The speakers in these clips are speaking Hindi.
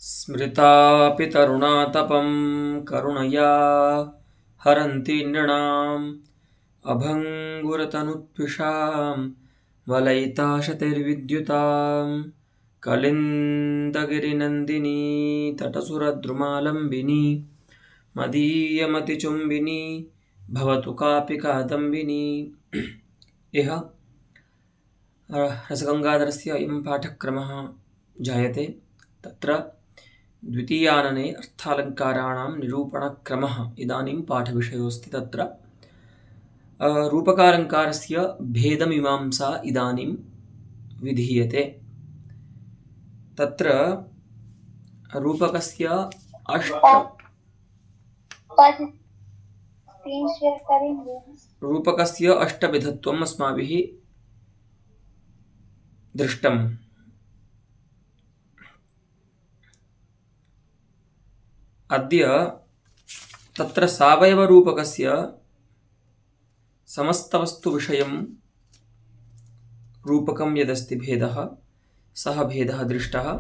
स्मृतापि तरुणातपं करुणया हरन्ति नृणाम् अभङ्गुरतनुत्विषां वलयिताशतिर्विद्युतां कलिन्दगिरिनन्दिनी तटसुरद्रुमालम्बिनी मदीयमतिचुम्बिनी भवतु कापि कादम्बिनी। यह रसगंगाधरस्य अयं पाठक्रमः जायते। तत्र द्वितीयानने अर्थालङ्काराणां निरूपणक्रमः इदानीं पाठविषयोऽस्ति। तत्र रूपकालङ्कारस्य भेदमीमांसा इदानीं विधीयते। तत्र रूपकस्य अष्टविधत्वम् अस्माभिः दृष्टम्। अद्य तत्र सावयवरूपकस्य समस्तवस्तुविषयं रूपकं यदस्ति भेदः, सः भेदः दृष्टः।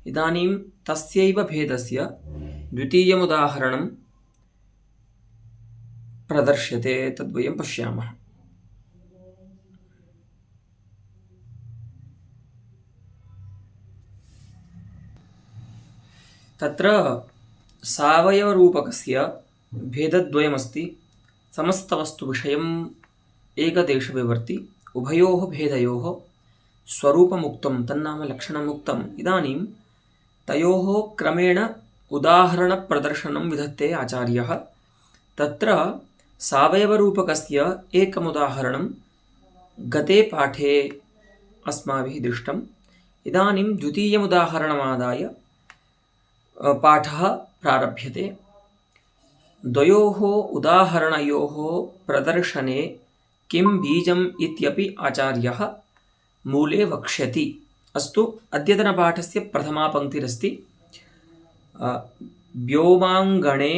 इदानीं तस्यैव भेदस्य द्वितीयमुदाहरणं प्रदर्श्यते, तद्वयं पश्यामः। तत्र सावयवरूपकस्य भेदद्वयमस्ति। समस्तवस्तुविषयम् एकदेशविवर्ति उभयोः भेदयोः स्वरूपमुक्तं, तन्नाम लक्षणमुक्तम्। इदानीं तयोः क्रमेण उदाहरणप्रदर्शनं विधत्ते आचार्यः। तत्र सावयवरूपकस्य एकमुदाहरणं गते पाठे अस्माभिः दृष्टम्। इदानीं द्वितीयमुदाहरणमादाय पाठः प्रारभ्यते। द्वयोः उदाहरणयोः प्रदर्शने किं बीजम् इत्यपि आचार्यः मूले वक्ष्यति। अस्तु, अद्यतनपाठस्य प्रथमा पङ्क्तिरस्ति व्योमाङ्गणे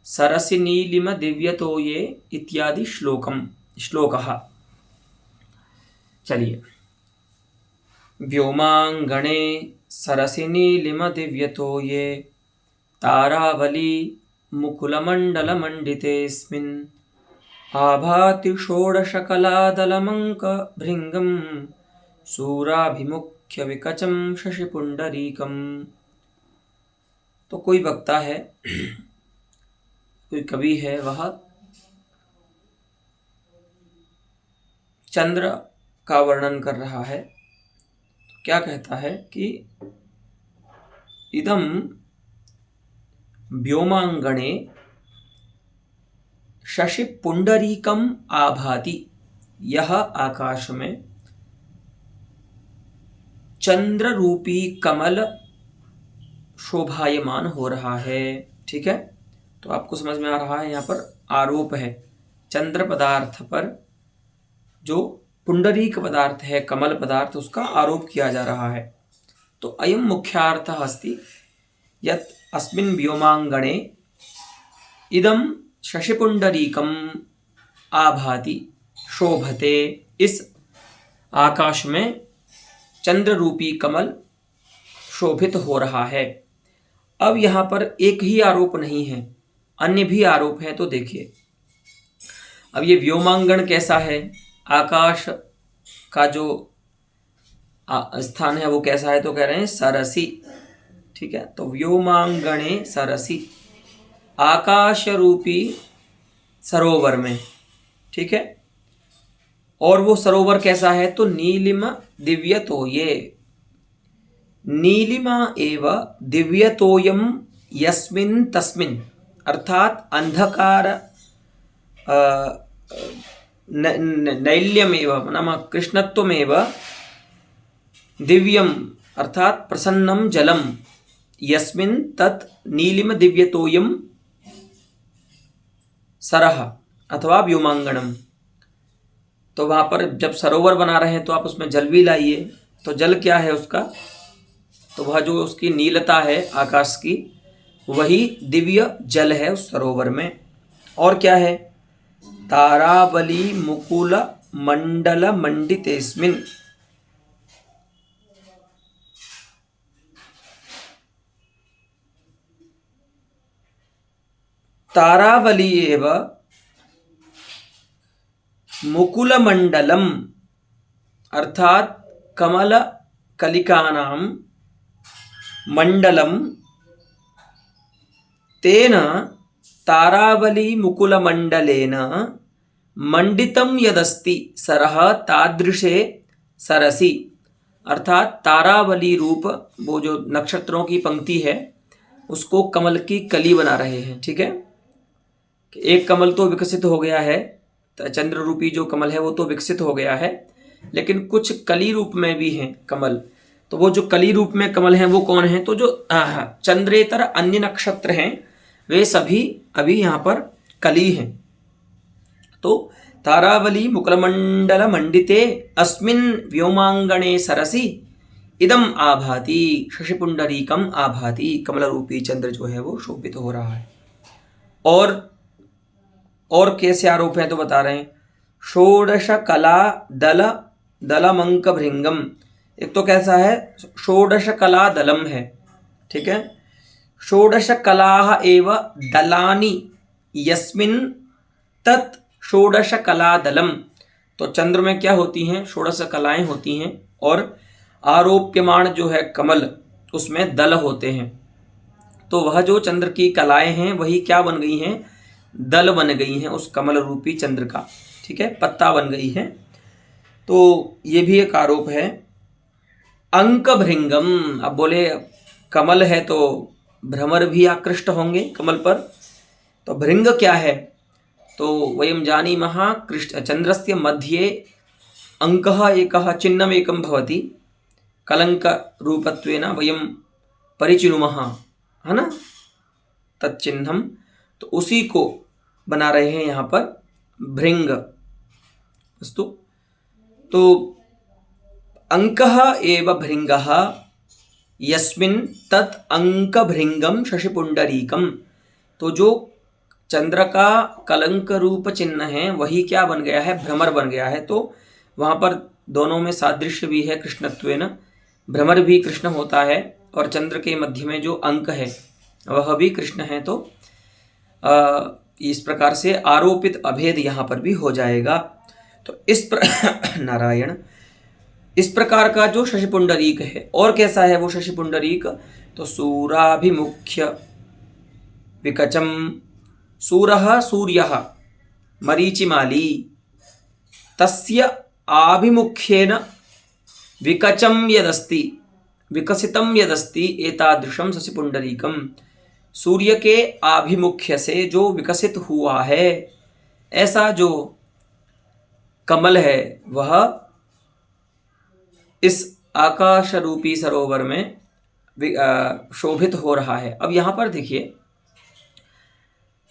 सरसि नीलिम दिव्यतोये इत्यादि श्लोकः। चलिए। व्योमाङ्गणे सरसि नीलिम दिव्यतोये तारावली मुकुलमण्डलमण्डितेऽस्मिन् आभाति षोडशकलादलमङ्कभृङ्गं सूराभिमुख्यविकचं शशिपुण्डरीकम्। तो कोई वक्ता है, कोई कवि है, वह चंद्र का वर्णन कर रहा है। क्या कहता है कि इदं व्योमांगणे शशि पुंडरीकम आभाति, यह आकाश में चंद्र रूपी कमल शोभायमान हो रहा है। ठीक है, तो आपको समझ में आ रहा है, यहाँ पर आरोप है चंद्र पदार्थ पर, जो पुंडरीक पदार्थ है, कमल पदार्थ, उसका आरोप किया जा रहा है। तो अयं मुख्यार्थः अस्ति यत् अस्मिन् व्योमांगणे इदं शशिपुंडरीकम् आभाति, शोभते, इस आकाश में चंद्र रूपी कमल शोभित हो रहा है। अब यहाँ पर एक ही आरोप नहीं है, अन्य भी आरोप है। तो देखिए, अब ये व्योमांगण कैसा है, आकाश का जो स्थान है वो कैसा है, तो कह रहे हैं सरसी। ठीक है, तो व्योमांगणे सरसी, आकाश रूपी सरोवर में। ठीक है, और वो सरोवर कैसा है, तो नीलिम दिव्यतोये, नीलिमा एव दिव्यतोयम यस्मिन् तस्मिन्, अर्थात अंधकार नैल्यमेव नाम कृष्णत्वमेव, दिव्यम अर्थात प्रसन्नम जलम, यस्मिन् तत् नीलिम दिव्यतोयम सरह अथवा व्योमांगणम। तो वहां पर जब सरोवर बना रहे हैं तो आप उसमें जल भी लाइए। तो जल क्या है उसका, तो वह जो उसकी नीलता है आकाश की, वही दिव्य जल है उस सरोवर में। और क्या है, तारावली मुकुल मंडल मंडितेस्मिन्, तारावली एव मुकुलमंडलम, अर्थात कमल कलिकानां मंडलम तेन तारावली मुकुलमंडलेन मंडितम यदस्ति सरह तादृशे सरसी, अर्थात तारावली रूप वो जो नक्षत्रों की पंक्ति है उसको कमल की कली बना रहे हैं। ठीक है, एक कमल तो विकसित हो गया है, चंद्र रूपी जो कमल है वो तो विकसित हो गया है, लेकिन कुछ कली रूप में भी हैं कमल। तो वो जो कली रूप में कमल हैं वो कौन है? तो जो चंद्रेतर अन्य नक्षत्र हैं वे सभी अभी यहाँ पर कली हैं। तो तारावली मुकुलमंडल मंडिते अस्मिन् व्योमांगणे सरसी इदम आभाति शशिपुंडरीकम आभाति, कमल रूपी चंद्र जो है वो शोभित हो रहा है। और कैसे आरोप है तो बता रहे हैं, षोडश कला दल दलमंक भृंगम, एक तो कैसा है, षोडश कला दलम है। ठीक है, षोडश कलाः एव दलानि यस्मिन् तत् षोडश कला दलम, तो चंद्र में क्या होती हैं? षोडश कलाएं होती हैं, और आरोप्यमाण जो है कमल उसमें दल होते हैं। तो वह जो चंद्र की कलाएं हैं वही क्या बन गई हैं? दल बन गई हैं उस कमल रूपी चंद्र का। ठीक है, पत्ता बन गई है। तो ये भी एक आरोप है। अंक भृंगम, अब बोले कमल है तो भ्रमर भी आकृष्ट होंगे कमल पर, तो भृंग क्या है? तो वयं जानीमः कृष्ण चंद्रस्य मध्ये अंकः एकः चिह्नम् एकं भवति, कलंक रूपत्वेन वयं परिचिनुमः, है ना, तच्चिन्हम। तो उसी को बना रहे हैं यहाँ पर भृंग। अस्तु, तो अंकः एव भृंगः यस्मिन् तत् अंक भृंगम शशिपुंडरीकम, तो जो चंद्र का कलंक रूप चिन्ह है वही क्या बन गया है? भ्रमर बन गया है। तो वहाँ पर दोनों में सादृश्य भी है कृष्णत्वेन, भ्रमर भी कृष्ण होता है और चंद्र के मध्य में जो अंक है वह भी कृष्ण है। तो इस प्रकार से आरोपित अभेद यहाँ पर भी हो जाएगा। तो नारायण, इस प्रकार का जो शशिपुंडरीक है, और कैसा है वो शशिपुंडरीक? तो सूराभिमुख्य विकचम, सूरः सूर्यः मरीचिमाली, तस्य आभिमुख्येन विकचम यदस्ति विकसितम यदस्ति एतादृशम शशिपुंडरीकम, सूर्य के आभिमुख्य से जो विकसित हुआ है ऐसा जो कमल है वह इस आकाश रूपी सरोवर में शोभित हो रहा है। अब यहाँ पर देखिए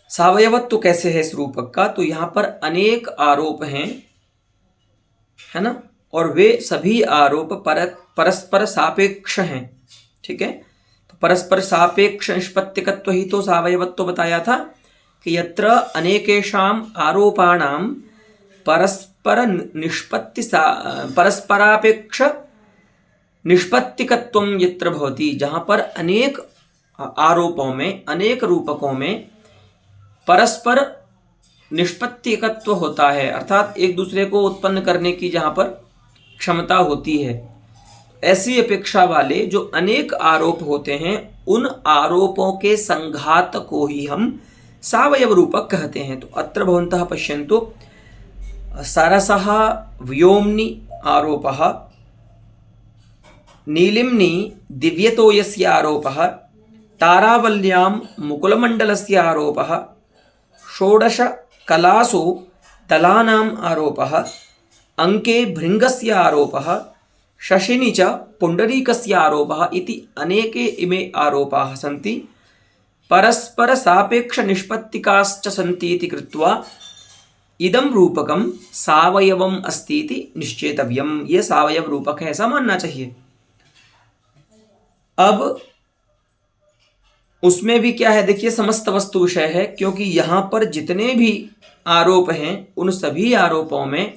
सावयवत्व तो कैसे है इस रूपक का? तो यहाँ पर अनेक आरोप हैं, है ना, और वे सभी आरोप परस्पर सापेक्ष हैं। ठीक है, तो परस्पर सापेक्ष निष्पत्तिकत्व ही तो सावयवत्व बताया था कि यत्र अनेकेषाम् आरोपाणां परस्परापेक्ष निष्पत्तिकत्वं यत्र भवति, जहाँ पर अनेक आरोपों में, अनेक रूपकों में परस्पर निष्पत्तिकत्व होता है, अर्थात एक दूसरे को उत्पन्न करने की जहाँ पर क्षमता होती है, ऐसी अपेक्षा वाले जो अनेक आरोप होते हैं उन आरोपों के संघात को ही हम सावयव रूपक कहते हैं। तो अत्र भवन्तः पश्यन्तु, सरसः व्योम्नि आरोपः, नीलिम्नि दिव्यतोयस्य आरोपः, तारावल्यां मुकुलमण्डलस्य आरोपः, षोडश कलासु दलानाम् आरोपः, अंके भृंगस्य आरोपः, शशिनि च पुंडरीकस्य आरोपः इति अनेके इमे आरोपाः सन्ति, परस्पर सापेक्ष निष्पत्तिकाश्च सन्ति इति कृत्वा इदं रूपकं सावयवम् अस्ति इति निश्चेतव्यम्। ये सावयव रूपक है ऐसा मानना चाहिए। अब उसमें भी क्या है देखिए, समस्त वस्तु विषय है, क्योंकि यहाँ पर जितने भी आरोप हैं उन सभी आरोपों में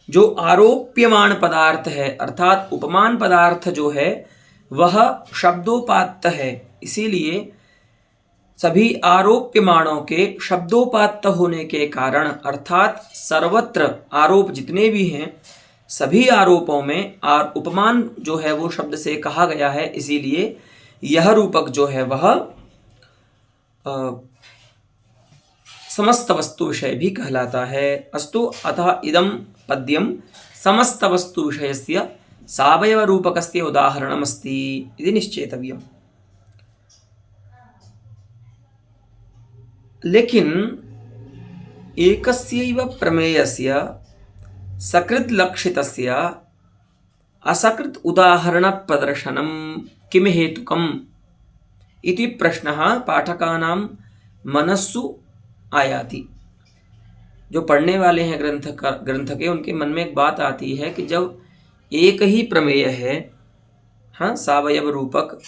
जो आरोप्यमान पदार्थ है अर्थात उपमान पदार्थ जो है वह शब्दोपात्त है। इसीलिए सभी आरोप्यमाणों के शब्दोपात्त होने के कारण, अर्थात सर्वत्र आरोप जितने भी हैं सभी आरोपों में उपमान जो है वो शब्द से कहा गया है, इसीलिए यह रूपक जो है वह समस्त वस्तु विषय भी कहलाता है। अस्तु, अतः इदं पद्यं समस्त वस्तु विषयस्य सावयव रूपकस्य उदाहरणमस्ति इति निश्चेतव्यम्। लेकिन एकस्यैव प्रमेयस्य सकृत् लक्षितस्य असकृत् उदाहरण प्रदर्शनं किम हेतुकम् इति प्रश्नः पाठकानां मनस्सु आयाति। जो पढ़ने वाले हैं ग्रंथ के, उनके मन में एक बात आती है कि जब एक ही प्रमेय है, हाँ, सावयव रूपक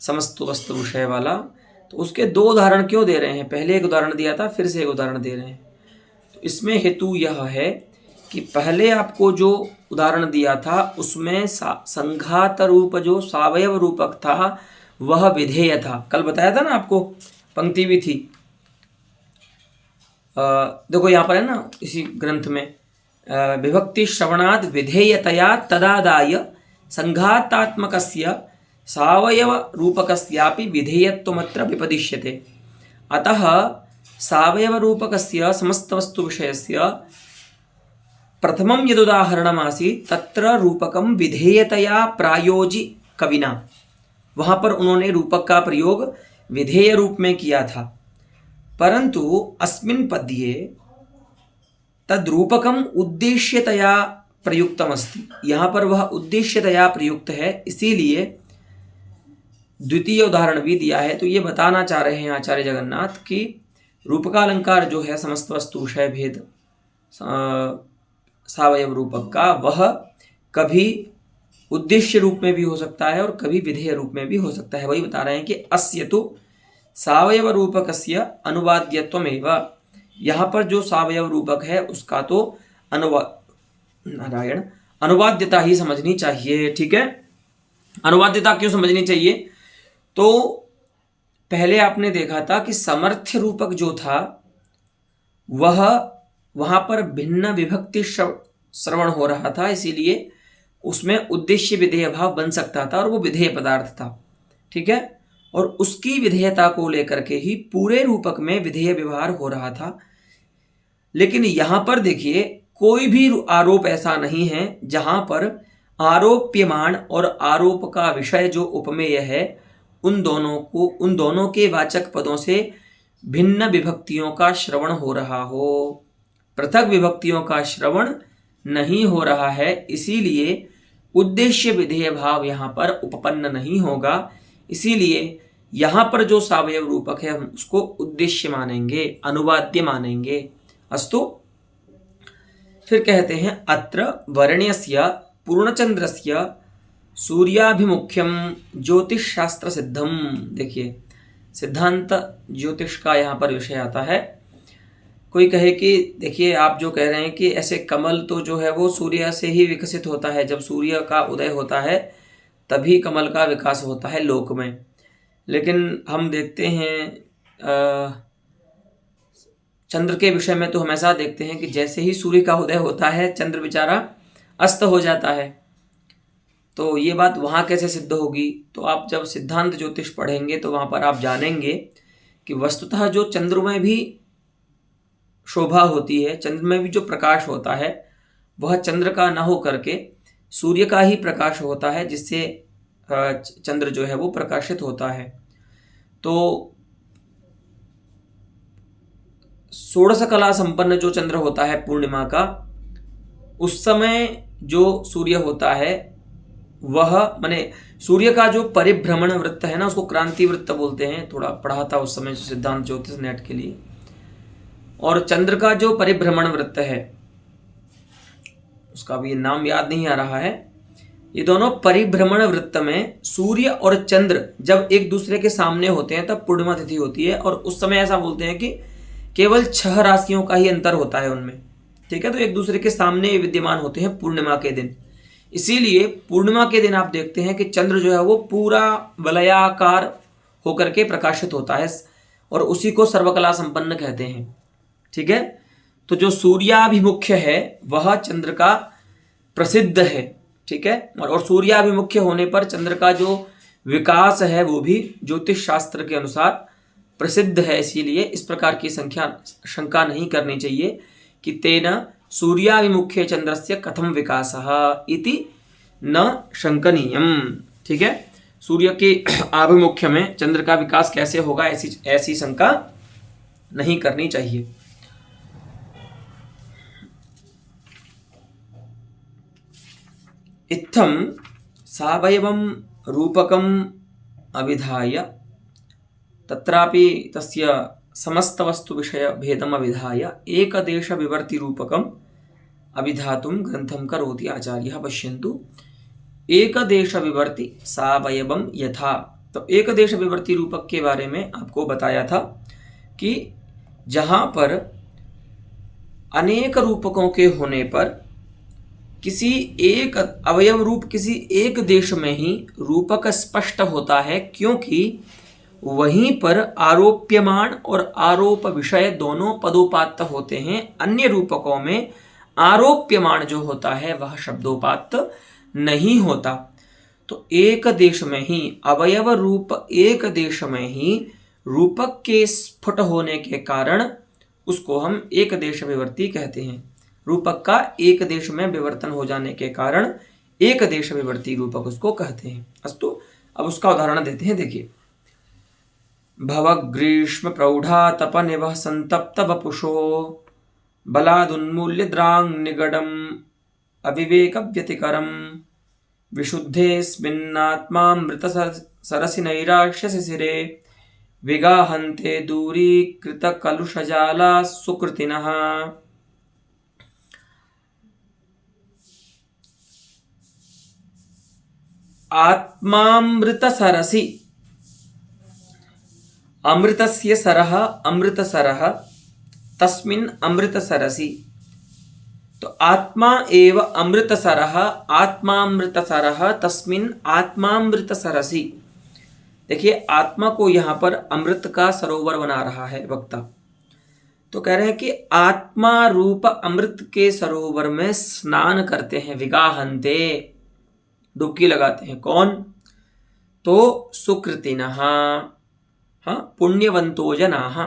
समस्त वस्तु विषय वाला, तो उसके दो उदाहरण क्यों दे रहे हैं? पहले एक उदाहरण दिया था, फिर से एक उदाहरण दे रहे हैं। तो इसमें हेतु यह है कि पहले आपको जो उदाहरण दिया था उसमें संघात रूप जो सावयव रूपक था वह विधेय था। कल बताया था ना आपको, पंक्ति भी थी। देखो यहाँ पर है ना, इसी ग्रंथ में विभक्ति श्रवणाद विधेयतया तदादाय संघातात्मकस्य सावयव रूपकस्यापि विधेयत्वमत्र विपदिश्यते। अतः सावयव रूपकस्य समस्त वस्तु विषयस्य प्रथमं यदुदाहरणमासीत् तत्र रूपकं विधेयतया प्रायोजि कविना, वहाँ पर उन्होंने रूपक का प्रयोग विधेय रूप में किया था। परंतु अस्मिन् पद्ये तद्रूपकम उद्देश्यतया प्रयुक्तमस्ति, यहाँ पर वह उद्देश्यतया प्रयुक्त है, इसीलिए द्वितीय उदाहरण भी दिया है। तो ये बताना चाह रहे हैं आचार्य जगन्नाथ कि रूपकालंकार जो है समस्त वस्तु विषय भेद सावयव रूपक का, वह कभी उद्देश्य रूप में भी हो सकता है और कभी विधेय रूप में भी हो सकता है। वही बता रहे हैं कि अस्य तो सावयव रूपकस्य अनुवाद्यत्वमेव, यहाँ पर जो सावयव रूपक है उसका तो अनुवाद्यता ही समझनी चाहिए। ठीक है, अनुवाद्यता क्यों समझनी चाहिए? तो पहले आपने देखा था कि समर्थ्य रूपक जो था वह वहाँ पर भिन्न विभक्ति श्रवण हो रहा था, इसीलिए उसमें उद्देश्य विधेय भाव बन सकता था और वो विधेय पदार्थ था। ठीक है, और उसकी विधेयता को लेकर के ही पूरे रूपक में विधेय व्यवहार हो रहा था। लेकिन यहाँ पर देखिए, कोई भी आरोप ऐसा नहीं है जहाँ पर आरोप्यमान और आरोप का विषय जो उपमेय है उन दोनों के वाचक पदों से भिन्न विभक्तियों का श्रवण हो रहा हो, पृथक विभक्तियों का श्रवण नहीं हो रहा है। इसीलिए उद्देश्य विधेय भाव यहाँ पर उपपन्न नहीं होगा, इसीलिए यहाँ पर जो सावयव रूपक है हम उसको उद्देश्य मानेंगे, अनुवाद्य मानेंगे। अस्तु, फिर कहते हैं अत्र वर्ण्यस्य पूर्णचंद्रस्य सूर्याभिमुख्यम ज्योतिष शास्त्र सिद्धम। देखिए, सिद्धांत ज्योतिष का यहाँ पर विषय आता है। कोई कहे कि देखिए, आप जो कह रहे हैं कि ऐसे कमल तो जो है वो सूर्य से ही विकसित होता है, जब सूर्य का उदय होता है तभी कमल का विकास होता है लोक में। लेकिन हम देखते हैं चंद्र के विषय में तो हमेशा देखते हैं कि जैसे ही सूर्य का उदय होता है चंद्र बेचारा अस्त हो जाता है। तो ये बात वहाँ कैसे सिद्ध होगी? तो आप जब सिद्धांत ज्योतिष पढ़ेंगे तो वहाँ पर आप जानेंगे कि वस्तुतः जो चंद्र में भी शोभा होती है, चंद्र में भी जो प्रकाश होता है वह चंद्र का न हो करके सूर्य का ही प्रकाश होता है, जिससे चंद्र जो है वो प्रकाशित होता है। तो षोडश कला संपन्न जो चंद्र होता है पूर्णिमा का, उस समय जो सूर्य होता है वह माने सूर्य का जो परिभ्रमण वृत्त है ना, उसको क्रांति वृत्त बोलते हैं। थोड़ा पढ़ा था उस समय सिद्धांत ज्योतिष नेट के लिए। और चंद्र का जो परिभ्रमण वृत्त है उसका भी नाम याद नहीं आ रहा है। ये दोनों परिभ्रमण वृत्त में सूर्य और चंद्र जब एक दूसरे के सामने होते हैं तब पूर्णिमा तिथि होती है, और उस समय ऐसा बोलते हैं कि केवल 6 राशियों का ही अंतर होता है उनमें। ठीक है, तो एक दूसरे के सामने विद्यमान होते हैं पूर्णिमा के दिन। इसीलिए पूर्णिमा के दिन आप देखते हैं कि चंद्र जो है वो पूरा वलयाकार होकर के प्रकाशित होता है, और उसी को सर्वकला संपन्न कहते हैं। ठीक है, तो जो सूर्याभिमुख्य है वह चंद्र का प्रसिद्ध है। ठीक है, और सूर्याभिमुख्य होने पर चंद्र का जो विकास है वो भी ज्योतिष शास्त्र के अनुसार प्रसिद्ध है। इसीलिए इस प्रकार की शंका नहीं करनी चाहिए कि तेन सूर्याभिमुख्य चंद्रस्य कथम विकासः इति न शंकनीयम। ठीक है, सूर्य के आभिमुख्य में चंद्र का विकास कैसे होगा ऐसी शंका नहीं करनी चाहिए। इत्थं सावयवं रूपकम् अविधाय तत्रापि तस्य समस्तवस्तुविषयभेदम् अविधाय एकदेशविवर्तिरूपकम् अविधातुं ग्रंथं करोति आचार्यः। पश्यन्तु, एकदेशविवर्ति सावयवं यथा। तो एकदेशविवर्ति रूपक के बारे में आपको बताया था कि जहाँ पर अनेक रूपकों के होने पर किसी एक अवयव रूप किसी एक देश में ही रूपक स्पष्ट होता है, क्योंकि वहीं पर आरोप्यमान और आरोप विषय दोनों पदोपात्त होते हैं। अन्य रूपकों में आरोप्यमान जो होता है वह शब्दोपात्त नहीं होता। तो एक देश में ही अवयव रूप एक देश में ही रूपक के स्फुट होने के कारण उसको हम एक देश विवर्ती कहते हैं। रूपक का एक देश में विवर्तन हो जाने के कारण एक देश विवर्ती रूपक उसको कहते हैं। अस्तु, अब उसका उदाहरण देते हैं। देखिए, भव ग्रीष्म प्रौढ़ा तप निवह संतप्त वपुषो बलादुन्मूल्य द्रांग निगडम अविवेक व्यतिकरम विशुद्धेस्मिन्नात्मामृत सरसि नैराश्य शिशिरे विगाहन्ते दूरीकृत कलुषजाला सुकृतिनः। आत्मामृत सरसि, अमृतस्य सरः अमृतसरः तस्मिन् अमृतसरसि। तो आत्मा एव अमृतसरः आत्मामृतसरः तस्मिन् आत्मामृतसरसि। देखिए, आत्मा को यहाँ पर अमृत का सरोवर बना रहा है वक्ता। तो कह रहे हैं कि आत्मा रूप अमृत के सरोवर में स्नान करते हैं। विगाहन्ते, डुबकी लगाते हैं। कौन? तो सुकृतिनः, हाँ, पुण्यवंतो जनाः।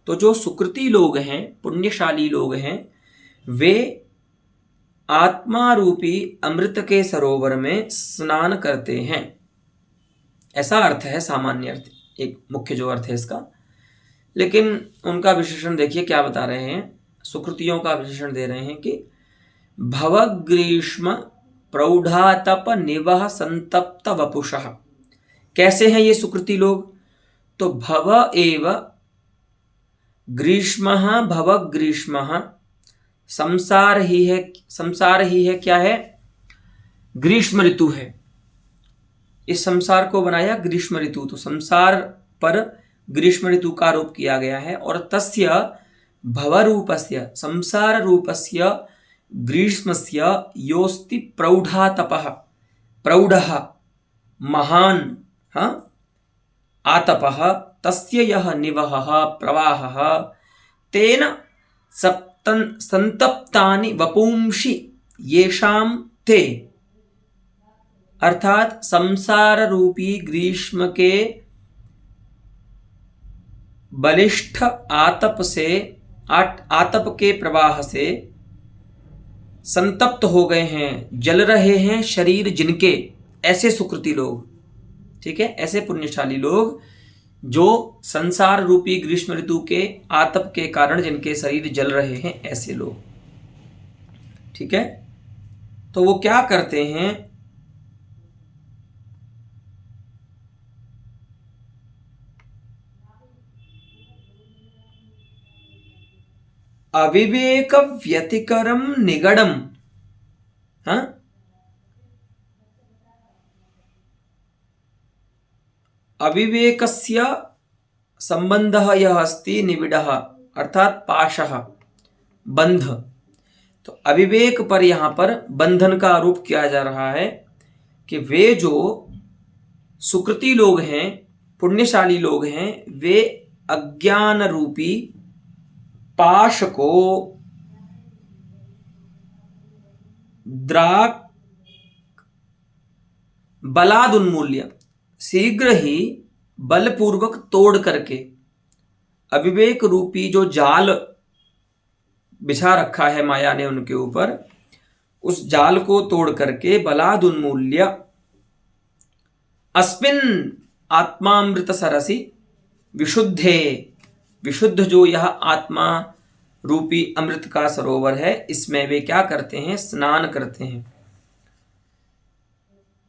तो जो सुकृति लोग हैं, पुण्यशाली लोग हैं, वे आत्मा रूपी अमृत के सरोवर में स्नान करते हैं। ऐसा अर्थ है, सामान्य अर्थ, एक मुख्य जो अर्थ है इसका। लेकिन उनका विशेषण देखिए क्या बता रहे हैं। सुकृतियों का विशेषण दे रहे हैं कि भव ग्रीष्म प्रौढ़ातप निवह संतप्त वपुषः। कैसे हैं ये सुकृति लोग? तो भव एव ग्रीष्मः, भव ग्रीष्मः, संसार ही है। संसार ही है, क्या है? ग्रीष्म ऋतु है। इस संसार को बनाया ग्रीष्म ऋतु, तो संसार पर ग्रीष्म ऋतु का आरोप किया गया है। और तस्य भवरूपस्य, संसार रूपस्य ग्रीष्मस्य योस्ति प्रौढ़ातपः, प्रौढ़ः महान, हाँ, आतपः तस्य यह निवहः प्रवाहः तेन संतप्तानि वपुंषि येषां ते। अर्थात संसार रूपी ग्रीष्म के बलिष्ठ आतप से, आतप के प्रवाह से संतप्त हो गए हैं, जल रहे हैं शरीर जिनके, ऐसे सुकृति लोग। ठीक है, ऐसे पुण्यशाली लोग जो संसार रूपी ग्रीष्म ऋतु के आतप के कारण जिनके शरीर जल रहे हैं, ऐसे लोग। ठीक है, तो वो क्या करते हैं? अविवेक व्यतिकरम निगडम, हाँ, अविवेकस्य संबंधः यह अस्ति निविडः, अर्थात पाशः, बंध। तो अविवेक पर यहाँ पर बंधन का आरोप किया जा रहा है कि वे जो सुकृति लोग हैं, पुण्यशाली लोग हैं, वे अज्ञान रूपी पाश को द्राक बलाद उन्मूल्य, शीघ्र ही बलपूर्वक तोड़ करके, अविवेक रूपी जो जाल बिछा रखा है माया ने उनके ऊपर, उस जाल को तोड़ करके बलाद उन्मूल्य अस्मिन आत्मामृत सरसी विशुद्धे, विशुद्ध जो यह आत्मा रूपी अमृत का सरोवर है, इसमें वे क्या करते हैं, स्नान करते हैं।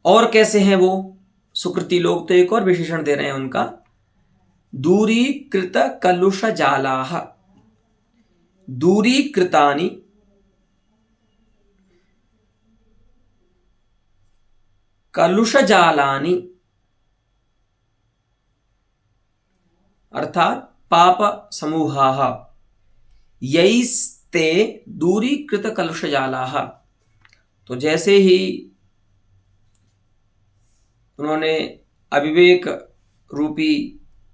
और कैसे हैं वो सुकृति लोग, तो एक और विशेषण दे रहे हैं उनका, दूरीकृत कलुष जालाः, दूरीकृतानि कलुष जालानि, अर्थात पाप समूहाः, यैस्ते दूरीकृत कलुष जालाः। तो जैसे ही उन्होंने अविवेक रूपी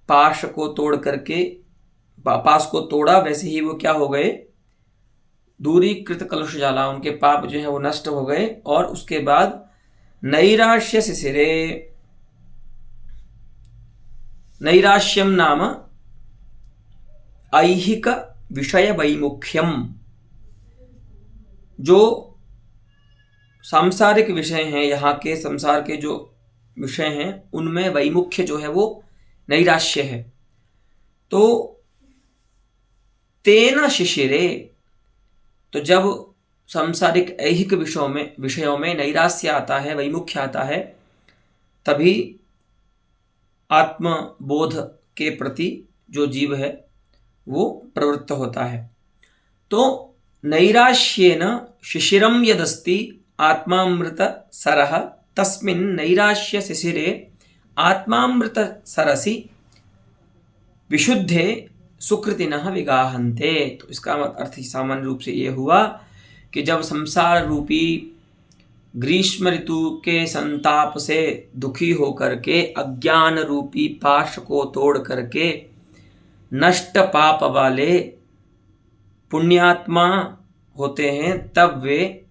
पाश को तोड़ करके पास को तोड़ा, वैसे ही वो क्या हो गए, दूरीकृत कलुष जाला, उनके पाप जो है वो नष्ट हो गए। और उसके बाद नैराश्य शिशिरे, नैराश्यम नाम ऐहिक विषय वैमुख्यम, जो सांसारिक विषय हैं, यहाँ के संसार के जो विषय हैं उनमें वैमुख्य जो है वो नैराश्य है। तो तेन शिशिरे, तो जब सांसारिक ऐहिक विषयों में नैराश्य आता है, वैमुख्य आता है, तभी आत्मबोध के प्रति जो जीव है वो प्रवृत्त होता है। तो नैराश्येन शिशिरम यदस्ति आत्मामृत सरः तस्मिन् नैराश्य शिशिरे आत्मामृत सरसि विशुद्धे सुकृतिनः विगाहन्ते। तो इसका अर्थ सामान्य रूप से ये हुआ कि जब संसार रूपी ग्रीष्म ऋतु के संताप से दुखी होकर के अज्ञान रूपी पाश को तोड़ करके नष्ट पाप वाले पुण्यात्मा होते हैं, तब वे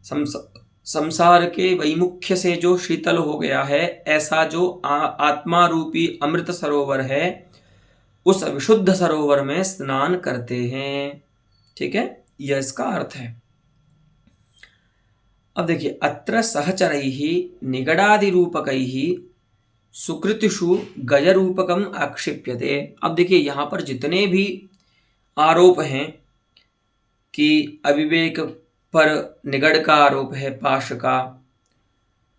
संसार के वैमुख्य से जो शीतल हो गया है, ऐसा जो आत्मा रूपी अमृत सरोवर है, उस विशुद्ध सरोवर में स्नान करते हैं। ठीक है, यह इसका अर्थ है। अब देखिए, अत्र सहचरैः निगडादि रूपकैः सुकृतिषु गजरूपकम आक्षिप्यते। अब देखिए, यहाँ पर जितने भी आरोप हैं कि अविवेक पर निगड़ का आरोप है, पाश का,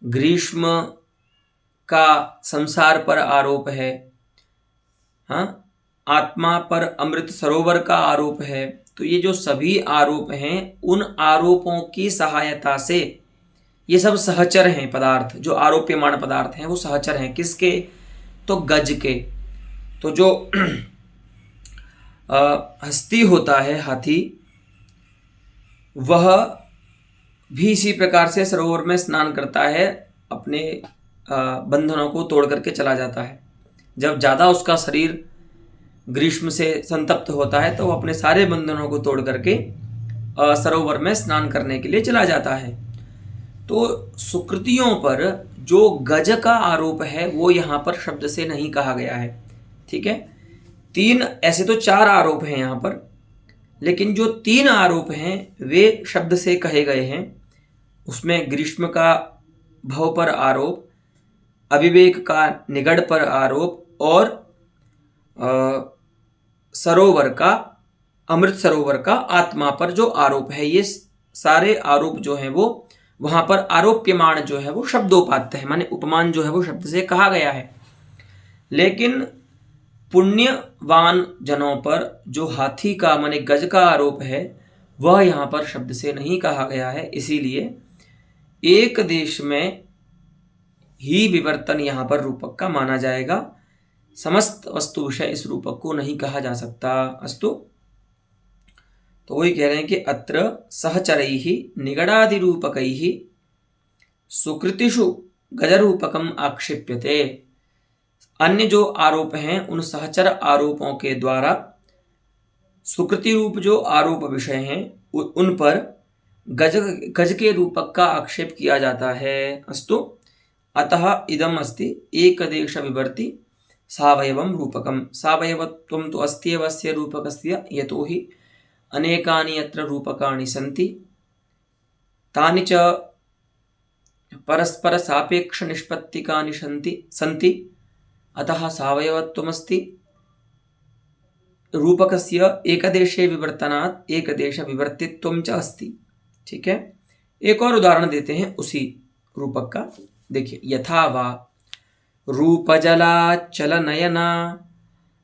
ग्रीष्म का संसार पर आरोप है, हाँ, आत्मा पर अमृत सरोवर का आरोप है, तो ये जो सभी आरोप हैं, उन आरोपों की सहायता से ये सब सहचर हैं पदार्थ, जो आरोप्यमान पदार्थ हैं वो सहचर हैं। किसके? तो गज के। तो जो हस्ती होता है, हाथी, वह भी इसी प्रकार से सरोवर में स्नान करता है, अपने बंधनों को तोड़ करके चला जाता है। जब ज़्यादा उसका शरीर ग्रीष्म से संतप्त होता है तो वो अपने सारे बंधनों को तोड़ करके सरोवर में स्नान करने के लिए चला जाता है। तो सुकृतियों पर जो गज का आरोप है वो यहाँ पर शब्द से नहीं कहा गया है। ठीक है, तीन, ऐसे तो चार आरोप हैं यहाँ पर, लेकिन जो तीन आरोप हैं वे शब्द से कहे गए हैं। उसमें ग्रीष्म का भव पर आरोप, अविवेक का निगड़ पर आरोप और सरोवर का, अमृत सरोवर का आत्मा पर जो आरोप है, ये सारे आरोप जो हैं वो वहाँ पर आरोप्यमान जो है वो शब्दोपात्य है, माने उपमान जो है वो शब्द से कहा गया है। लेकिन पुण्यवान जनों पर जो हाथी का माने गज का आरोप है वह यहाँ पर शब्द से नहीं कहा गया है। इसीलिए एक देश में ही विवर्तन यहाँ पर रूपक का माना जाएगा, समस्त वस्तु विषय इस रूपक को नहीं कहा जा सकता। अस्तु, तो वही कह रहे हैं कि अत्र सहचरैः निगडादि रूपकैः सुकृतिषु गजरूपकम आक्षिप्यते। अन्य जो आरोप हैं उन सहचर आरोपों के द्वारा सुकृति रूप जो आरोप विषय हैं उन पर गज गज के रूपक का आक्षेप किया जाता है। अस्तु, अतः इदम अस्ति एकदेश विवर्ति सावयवम रूपकम। सावयवत्वं तु अस्ति एव अस्य रूपकस्य, यतो हि अनेकानि यत्र रूपकाणि सन्ति तानि च परस्पर सापेक्ष निष्पत्तिकानि सन्ति अतः सावयवत्वमस्ति। रूपकस्य एकदेशे विवर्तनात् एकदेश विवर्तित्वं च अस्ति। ठीक है, एक और उदाहरण देते हैं उसी रूपक का। देखिए, यथा वा रूपजलाचल नयना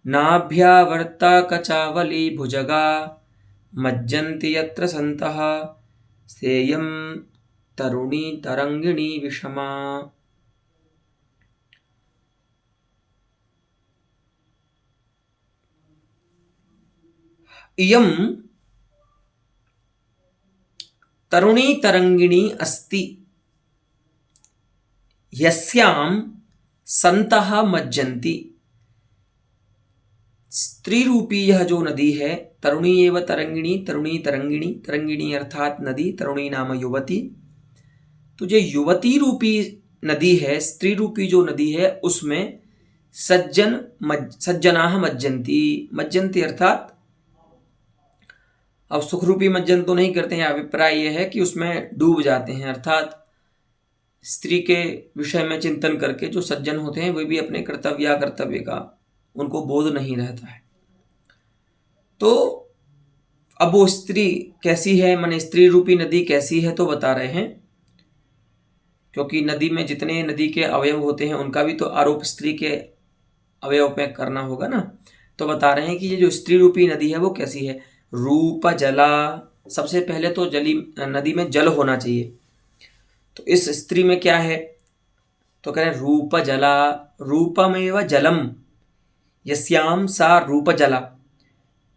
नाभ्यावर्ता कचावली भुजगा मज्जन्ति यत्र सन्तः सेयं तरुणी तरंगिणी विषमा। इयं तरुणी तरंगिणी अस्ति यस्यां सन्तः मज्जन्ति। स्त्री रूपी यह जो नदी है, तरुणी एव तरंगिणी, तरुणी तरंगिणी, तरंगिणी अर्थात नदी, तरुणी नाम युवती। तो जो युवती रूपी नदी है, स्त्री रूपी जो नदी है, उसमें सज्जनाः मज्जन्ति। मज्जन्ति अर्थात अब सुखरूपी मज्जन तो नहीं करते हैं, अभिप्राय यह है कि उसमें डूब जाते हैं, अर्थात स्त्री के विषय में चिंतन करके जो सज्जन होते हैं वे भी अपने कर्तव्य का उनको बोध नहीं रहता है। तो अब वो स्त्री कैसी है, माने स्त्री रूपी नदी कैसी है, तो बता रहे हैं, क्योंकि नदी में जितने नदी के अवयव होते हैं उनका भी तो आरोप स्त्री के अवयव पे करना होगा ना। तो बता रहे हैं कि ये जो स्त्री रूपी नदी है वो कैसी है। रूप जला, सबसे पहले तो जली नदी में जल होना चाहिए। तो इस स्त्री में क्या है, तो कह रहे हैं रूप जला, रूपमेव जलम यस्याम सा रूप जला।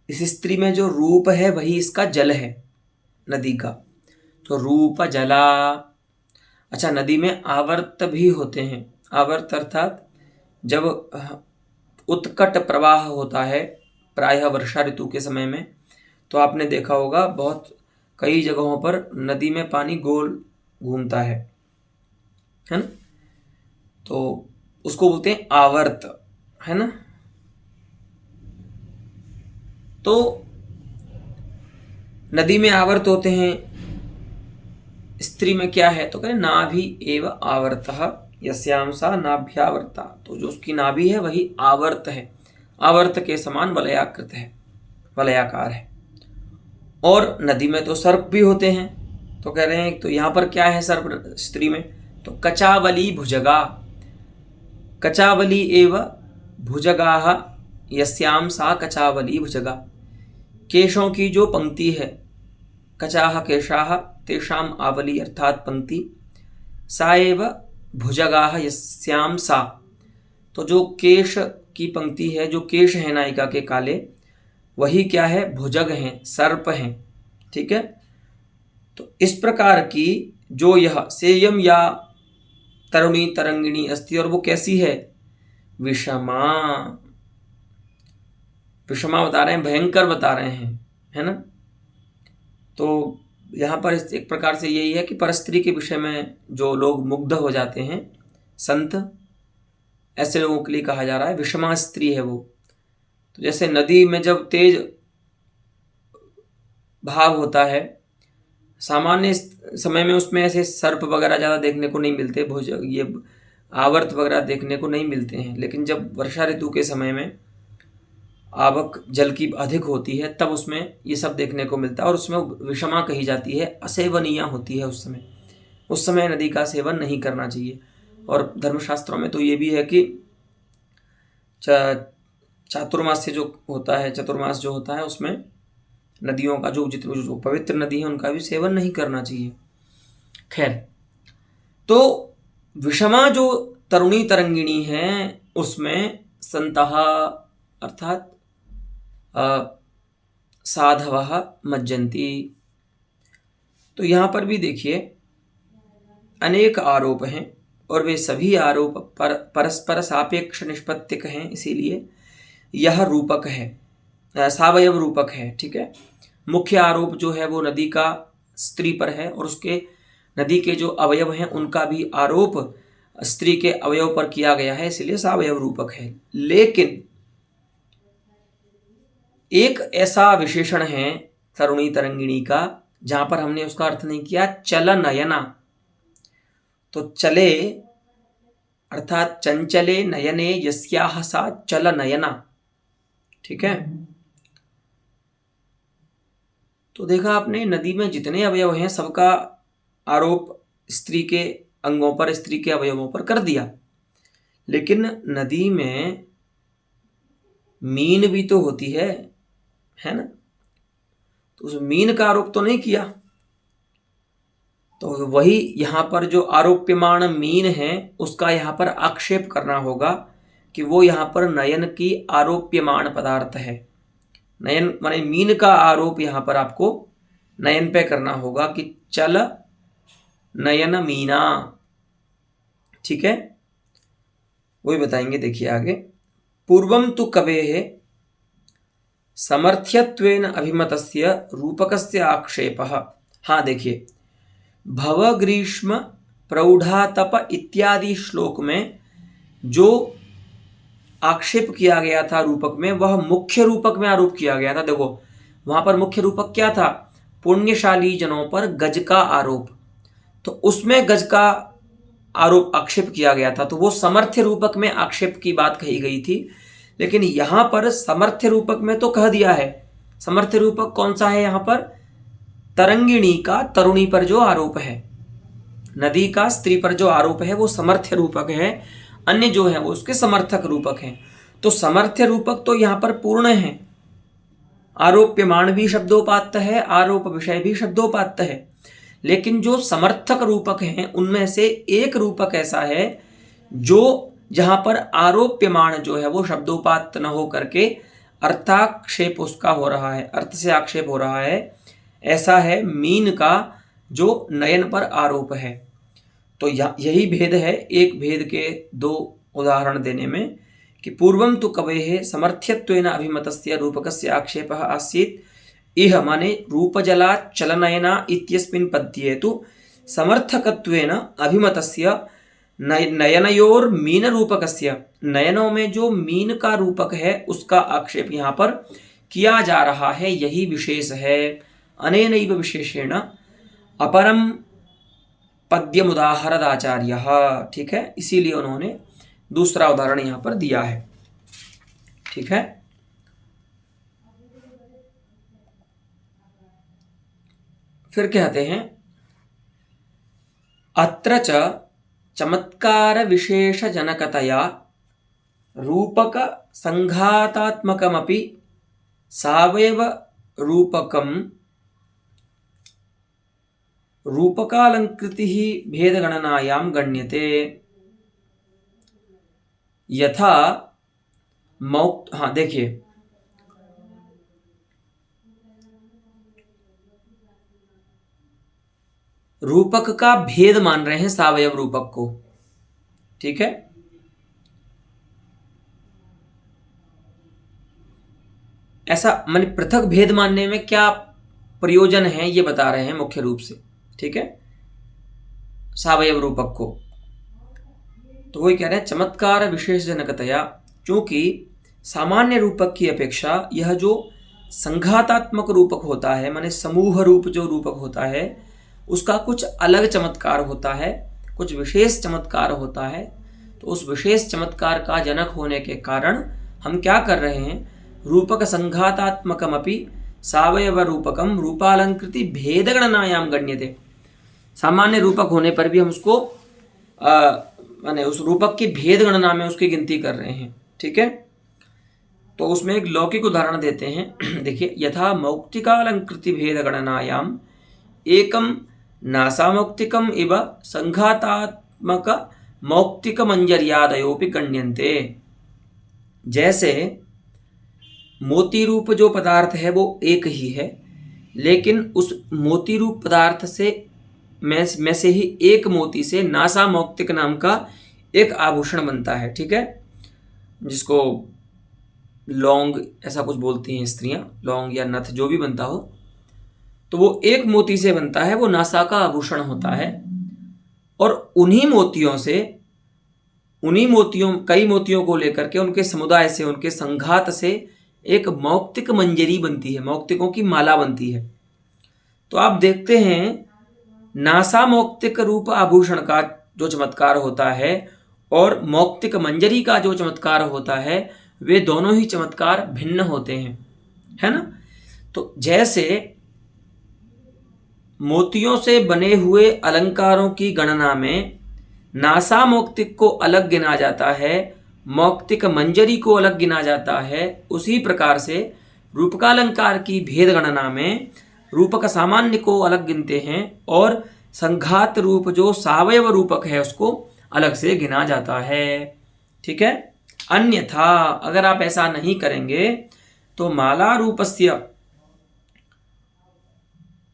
इस स्त्री में जो रूप है वही इसका जल है नदी का। तो रूप जला। अच्छा, नदी में आवर्त भी होते हैं। आवर्त अर्थात जब उत्कट प्रवाह होता है प्रायः वर्षा ऋतु के समय में, तो आपने देखा होगा बहुत कई जगहों पर नदी में पानी गोल घूमता है ना। तो उसको बोलते हैं आवर्त, है ना। तो नदी में आवर्त होते हैं, स्त्री में क्या है, तो कहें नाभि एव आवर्तः यस्यां सा नाभ्यावर्ता। तो जो उसकी नाभि है वही आवर्त है, आवर्त के समान वलयाकृत है, वलयाकार है। और नदी में तो सर्प भी होते हैं, तो कह रहे हैं तो यहाँ पर क्या है सर्प स्त्री में, तो कचावली भुजगा। कचावली एव भुजगाः यस्यां सा कचावली भुजगा। केशों की जो पंक्ति है, कचाः केशाः तेषाम् आवली अर्थात पंक्ति, सा एव भुजगाः यस्यां सा। तो जो केश की पंक्ति है, जो केश है नायिका के काले, वही क्या है, भुजग हैं, सर्प हैं। ठीक है, तो इस प्रकार की जो यह सेयम या तरुणी तरंगिणी अस्ति, और वो कैसी है, विषमा। विषमा बता रहे हैं, भयंकर बता रहे हैं, है ना। तो यहाँ पर एक प्रकार से यही है कि परस्त्री के विषय में जो लोग मुग्ध हो जाते हैं, संत, ऐसे लोगों के लिए कहा जा रहा है विषमा स्त्री है वो। तो जैसे नदी में जब तेज भाव होता है, सामान्य समय में उसमें ऐसे सर्प वगैरह ज़्यादा देखने को नहीं मिलते, ये आवर्त वगैरह देखने को नहीं मिलते हैं। लेकिन जब वर्षा ऋतु के समय में आवक जल की अधिक होती है तब उसमें ये सब देखने को मिलता है, और उसमें विषमा कही जाती है, असेवनीय होती है उस समय नदी का सेवन नहीं करना चाहिए। और धर्मशास्त्रों में तो ये भी है कि चातुर्मास से जो होता है, चतुर्मास जो होता है, उसमें नदियों का जो पवित्र नदी है उनका भी सेवन नहीं करना चाहिए। खैर, तो विषमा जो तरुणी तरंगिणी है उसमें संतः अर्थात साधवः मज्जन्ति। तो यहाँ पर भी देखिए अनेक आरोप हैं, और वे सभी आरोप परस्पर सापेक्ष निष्पत्तिक हैं, इसीलिए यह रूपक है, सावयव रूपक है। ठीक है, मुख्य आरोप जो है वो नदी का स्त्री पर है और उसके नदी के जो अवयव हैं उनका भी आरोप स्त्री के अवयव पर किया गया है, इसलिए सावयव रूपक है। लेकिन एक ऐसा विशेषण है तरुणी तरंगिणी का जहां पर हमने उसका अर्थ नहीं किया चल नयना। तो चले अर्थात चंचले नयने यस्याह सा चल नयना। ठीक है, तो देखा आपने नदी में जितने अवयव हैं सबका आरोप स्त्री के अंगों पर, स्त्री के अवयवों पर कर दिया। लेकिन नदी में मीन भी तो होती है ना, तो उस मीन का आरोप तो नहीं किया। तो वही यहां पर जो आरोप्यमाण मीन है उसका यहां पर आक्षेप करना होगा कि वो यहां पर नयन की आरोप्यमाण पदार्थ है। नयन माने मीन का आरोप यहां पर आपको नयन पे करना होगा कि चल नयन मीना। ठीक है, वही बताएंगे, देखिए आगे। पूर्वम तु कवेः समर्थ्यत्वेन अभिमतस्य रूपकस्य आक्षेपः। हाँ देखिए, भव ग्रीष्म प्रौढ़ातप इत्यादि श्लोक में जो आक्षेप किया गया था रूपक में, वह मुख्य रूपक में आरोप किया गया था। देखो वहां पर मुख्य रूपक क्या था, पुण्यशाली जनों पर गज का आरोप, तो उसमें गज का आरोप आक्षेप किया गया था, तो वो समर्थ्य रूपक में आक्षेप की बात कही गई थी। लेकिन यहां पर समर्थ्य रूपक में तो कह दिया है। समर्थ्य रूपक कौन सा है यहां पर, तरंगिणी का तरुणी पर जो आरोप है, नदी का स्त्री पर जो आरोप है वो समर्थ्य रूपक है, अन्य जो है वो उसके समर्थक रूपक हैं। तो समर्थ्य रूपक तो यहां पर पूर्ण है, आरोप्यमाण भी शब्दोपात्त है, आरोप विषय भी शब्दोपात्त है। लेकिन जो समर्थक रूपक हैं उनमें से एक रूपक ऐसा है जो जहां पर आरोप्यमाण जो है वो शब्दोपात्त न हो करके अर्थाक्षेप उसका हो रहा है, अर्थ से आक्षेप हो रहा है। ऐसा है मीन का जो नयन पर आरोप है। तो यही भेद है, एक भेद के दो उदाहरण देने में, कि पूर्वम तु कवेः समर्थ्यत्वेन अभिमतस्य रूपकस्य आक्षेपः आसीत्। इह माने रूपजला चलनयना इत्यस्मिन् पद्ये तु समर्थकत्वेन अभिमतस्य नयनयोर मीन रूपकस्य, नयनों में जो मीन का रूपक है उसका आक्षेप यहाँ पर किया जा रहा है, यही विशेष है। अनेनैव विशेषेण अपरम पद्यमुदाहरद आचार्यः। ठीक है, इसीलिए उन्होंने दूसरा उदाहरण यहां पर दिया है। ठीक है, फिर कहते हैं अत्र च चमत्कार विशेष जनकतया रूपक संघातात्मकमपि सावयव रूपकम रूपकालंकृति भेदगणनायां गण्यते। यथा हाँ देखिए, रूपक का भेद मान रहे हैं सावयव रूपक को। ठीक है, ऐसा माने पृथक भेद मानने में क्या प्रयोजन है ये बता रहे हैं मुख्य रूप से। ठीक है, सावयव रूपक को तो वही कह रहे हैं चमत्कार विशेष जनकतया, क्योंकि सामान्य रूपक की अपेक्षा यह जो संघातात्मक रूपक होता है, माने समूह रूप जो रूपक होता है, उसका कुछ अलग चमत्कार होता है, कुछ विशेष चमत्कार होता है। तो उस विशेष चमत्कार का जनक होने के कारण हम क्या कर रहे हैं, रूपक संघातात्मकमपि सावयव रूपकम रूपालंकृति भेदगणनायाम गण्यते। सामान्य रूपक होने पर भी हम उसको माने उस रूपक की भेद गणना में उसकी गिनती कर रहे हैं। ठीक है, तो उसमें एक लौकिक उदाहरण देते हैं। देखिए, यथा मौक्तिकालंकृति भेद गणनायाम एकम नासामौक्तिकम इव संघातात्मक मौक्तिक मंजर्यादयोपि गण्यन्ते। जैसे मोती रूप जो पदार्थ है वो एक ही है, लेकिन उस मोती रूप पदार्थ से में से ही एक मोती से नासा मौक्तिक नाम का एक आभूषण बनता है, ठीक है, जिसको लौंग ऐसा कुछ बोलती हैं स्त्रियां, लौंग या नथ जो भी बनता हो, तो वो एक मोती से बनता है, वो नासा का आभूषण होता है। और उन्हीं मोतियों कई मोतियों को लेकर के उनके समुदाय से, उनके संघात से एक मौक्तिक मंजरी बनती है, मौक्तिकों की माला बनती है। तो आप देखते हैं नासा मौक्तिक रूप आभूषण का जो चमत्कार होता है और मौक्तिक मंजरी का जो चमत्कार होता है, वे दोनों ही चमत्कार भिन्न होते हैं, है ना। तो जैसे मोतियों से बने हुए अलंकारों की गणना में नासा मौक्तिक को अलग गिना जाता है, मौक्तिक मंजरी को अलग गिना जाता है, उसी प्रकार से रूपकालंकार की भेद गणना में रूपक सामान्य को अलग गिनते हैं और संघात रूप जो सावयव रूपक है उसको अलग से गिना जाता है, ठीक है। अन्यथा अगर आप ऐसा नहीं करेंगे तो माला रूपस्य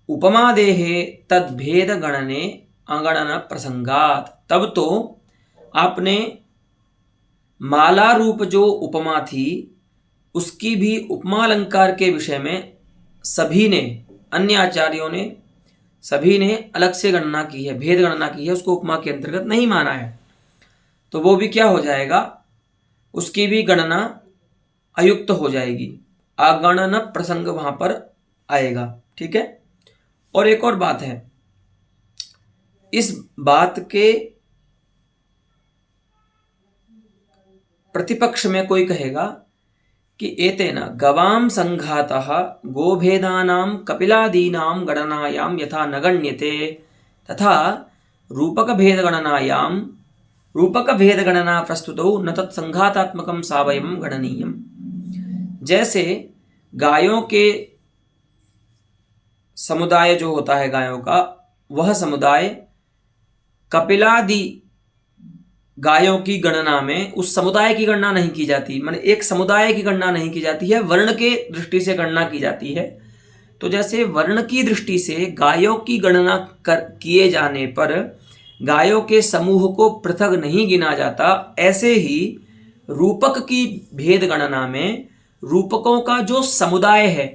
उपमादेहे तद्भेद गणने अगणन प्रसंगात, तब तो आपने माला रूप जो उपमा थी उसकी भी उपमा अलंकार के विषय में सभी ने, अन्य आचार्यों ने, सभी ने अलग से गणना की है, भेद गणना की है, उसको उपमा के अंतर्गत नहीं माना है। तो वो भी क्या हो जाएगा, उसकी भी गणना अयुक्त हो जाएगी, अगणन प्रसंग वहां पर आएगा, ठीक है। और एक और बात है, इस बात के प्रतिपक्ष में कोई कहेगा कि एतेन गवाम संघातः गोभेदानां कपिलादीनां गणनायां यथा न गण्यते तथा रूपक भेद गणना प्रस्तुतौ न तत्संघातात्मकं सावयवं गणनीयम्। जैसे गायों के समुदाय जो होता है गायों का, वह समुदाय कपिलादि गायों की गणना में उस समुदाय की गणना नहीं की जाती, माने एक समुदाय की गणना नहीं की जाती है, वर्ण के दृष्टि से गणना की जाती है। तो जैसे वर्ण की दृष्टि से गायों की गणना किए जाने पर गायों के समूह को पृथक नहीं गिना जाता, ऐसे ही रूपक की भेद गणना में रूपकों का जो समुदाय है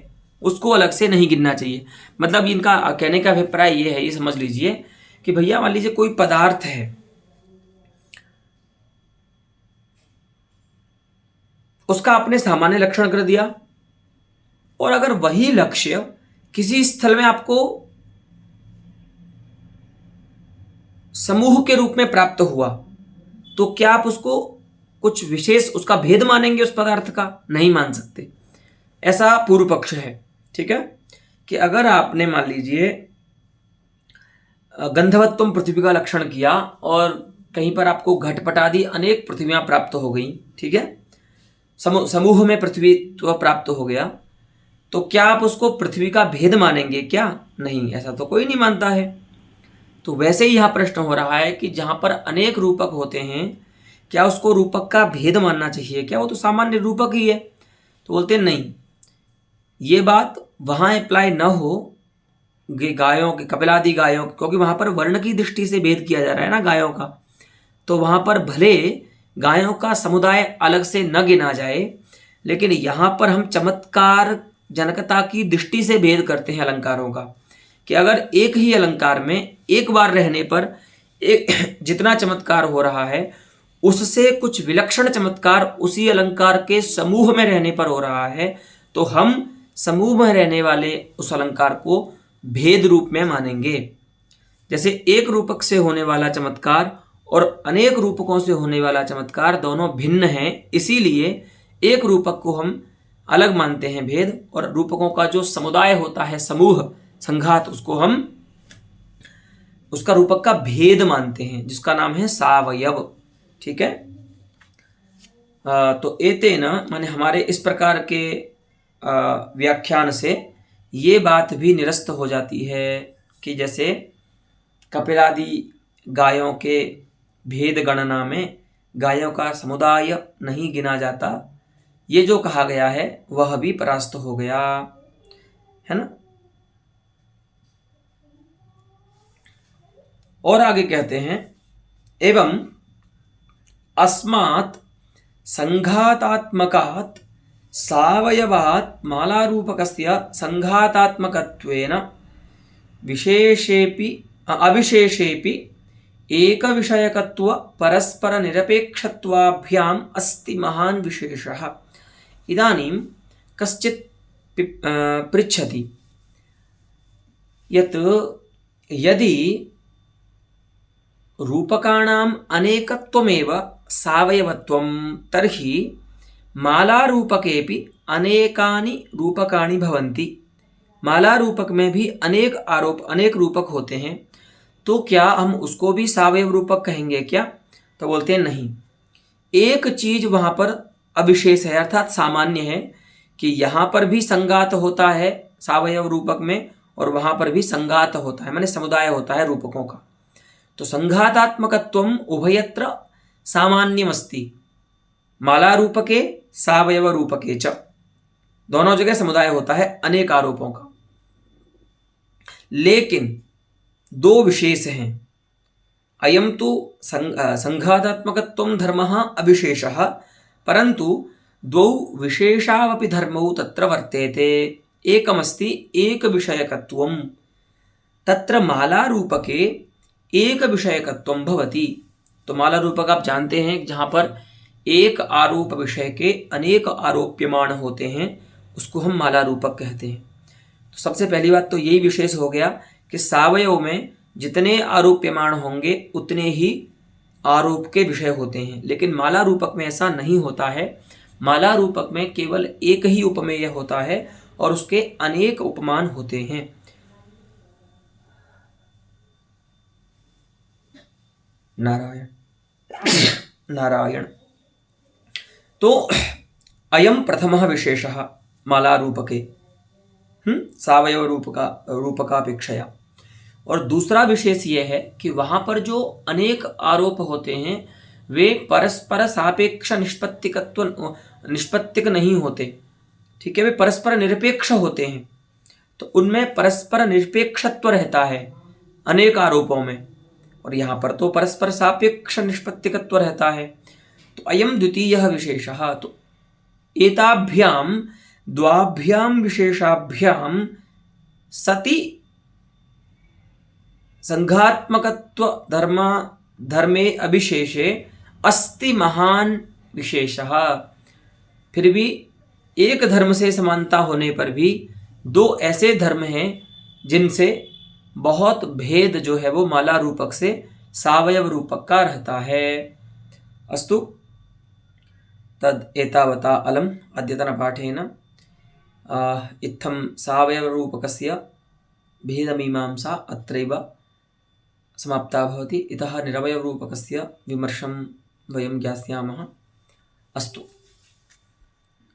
उसको अलग से नहीं गिनना चाहिए। मतलब इनका कहने का अभिप्राय ये है, ये समझ लीजिए कि भैया मान लीजिए कोई पदार्थ है, उसका आपने सामान्य लक्षण कर दिया, और अगर वही लक्ष्य किसी स्थल में आपको समूह के रूप में प्राप्त हुआ तो क्या आप उसको कुछ विशेष उसका भेद मानेंगे? उस पदार्थ का नहीं मान सकते। ऐसा पूर्व पक्ष है, ठीक है, कि अगर आपने मान लीजिए गंधवत्वम पृथ्वी का लक्षण किया और कहीं पर आपको घटपट आदि अनेक पृथ्वियां प्राप्त हो गई, ठीक है, समूह में पृथ्वी तो प्राप्त हो गया, तो क्या आप उसको पृथ्वी का भेद मानेंगे? क्या नहीं, ऐसा तो कोई नहीं मानता है। तो वैसे ही यहां प्रश्न हो रहा है कि जहां पर अनेक रूपक होते हैं, क्या उसको रूपक का भेद मानना चाहिए? क्या वो तो सामान्य रूपक ही है? तो बोलते हैं नहीं, ये बात वहां अप्लाई न हो गायों के, कपिलादि गायों, क्योंकि वहां पर वर्ण की दृष्टि से भेद किया जा रहा है ना गायों का, तो वहां पर भले गायों का समुदाय अलग से न गिना जाए, लेकिन यहां पर हम चमत्कार जनकता की दृष्टि से भेद करते हैं अलंकारों का, कि अगर एक ही अलंकार में एक बार रहने पर एक जितना चमत्कार हो रहा है उससे कुछ विलक्षण चमत्कार उसी अलंकार के समूह में रहने पर हो रहा है, तो हम समूह में रहने वाले उस अलंकार को भेद रूप में मानेंगे। जैसे एक रूपक से होने वाला चमत्कार और अनेक रूपकों से होने वाला चमत्कार दोनों भिन्न हैं, इसीलिए एक रूपक को हम अलग मानते हैं भेद, और रूपकों का जो समुदाय होता है, समूह संघात, उसको हम उसका रूपक का भेद मानते हैं, जिसका नाम है सावयव, ठीक है। तो एतेन माने हमारे इस प्रकार के व्याख्यान से ये बात भी निरस्त हो जाती है कि जैसे कपिलादि गायों के भेद गणना में गायों का समुदाय नहीं गिना जाता, ये जो कहा गया है वह भी परास्त हो गया, है ना। और आगे कहते हैं एवं अस्मात् संघातात्मकात् सावयवात् मालारूपकस्य संघातात्मकत्वेन विशेषेपि अविशेषेपि एकविषयकत्व परस्परनिरपेक्षत्वाभ्याम् अस्ति महान् विशेषः। इदानीं कश्चित् पृच्छति यत् यदि रूपकाणाम् अनेकत्वमेव सावयवत्वं तर्हि मालारूपकेऽपि अनेकानि रूपकाणि भवन्ति। माला रूपक में भी अनेक रूपक होते हैं, तो क्या हम उसको भी सावयव रूपक कहेंगे क्या? तो बोलते हैं नहीं, एक चीज वहां पर अविशेष है अर्थात सामान्य है कि यहां पर भी संघात होता है सावयव रूपक में और वहां पर भी संघात होता है, माने समुदाय होता है रूपकों का। तो संघातात्मकत्वम उभयत्र सामान्यमस्ति, माला रूपके सावयव रूपके च, दोनों जगह समुदाय होता है अनेक आरोपों का। लेकिन दो विशेष हैं, अयम तो संघातात्मकत्वं धर्मः अविशेषः, परंतु द्वौ विशेषावपि धर्मौ तत्र वर्तेते। एकमस्ति एक विषयकत्वं, तत्र माला रूपके एक विषयकत्वं भवति। तो माला रूपक आप जानते हैं जहां पर एक आरोप विषय के अनेक आरोप्यमाण होते हैं उसको हम माला रूपक कहते हैं। तो सबसे पहली बात तो यही विशेष हो गया कि सावयव में जितने आरोप्यमाण होंगे उतने ही आरोप के विषय होते हैं, लेकिन माला रूपक में ऐसा नहीं होता है। माला रूपक में केवल एक ही उपमेय होता है और उसके अनेक उपमान होते हैं। नारायण नारायण। तो अयम प्रथमः विशेषः माला रूपके सावयव रूपकापेक्षया। और दूसरा विशेष यह है कि वहां पर जो अनेक आरोप होते हैं वे परस्पर सापेक्ष निष्पत्तिक नहीं होते, ठीक है, वे परस्पर निरपेक्ष होते हैं। तो उनमें परस्पर निरपेक्षत्व रहता है अनेक आरोपों में, और यहां पर तो परस्पर सापेक्ष निष्पत्तिकत्व रहता है। तो अयम द्वितीयः विशेषः। तो एताभ्याम द्वाभ्याम विशेषाभ्याम सति संघात्मकत्व धर्मे अविशेषे अस्ति महान विशेषः। फिर भी एक धर्म से समानता होने पर भी दो ऐसे धर्म हैं जिनसे बहुत भेद जो है वो माला रूपक से सावयव रूपक का रहता है। अस्तु, तद एतावता अलम अद्यतनपाठेन इत्थं सावयव रूपकस्य भेदमीमांसा अत्रैव समाप्ता भवति। इतः निरवयव रूपकस्य विमर्शं वयं ज्ञास्यामः। अस्तु।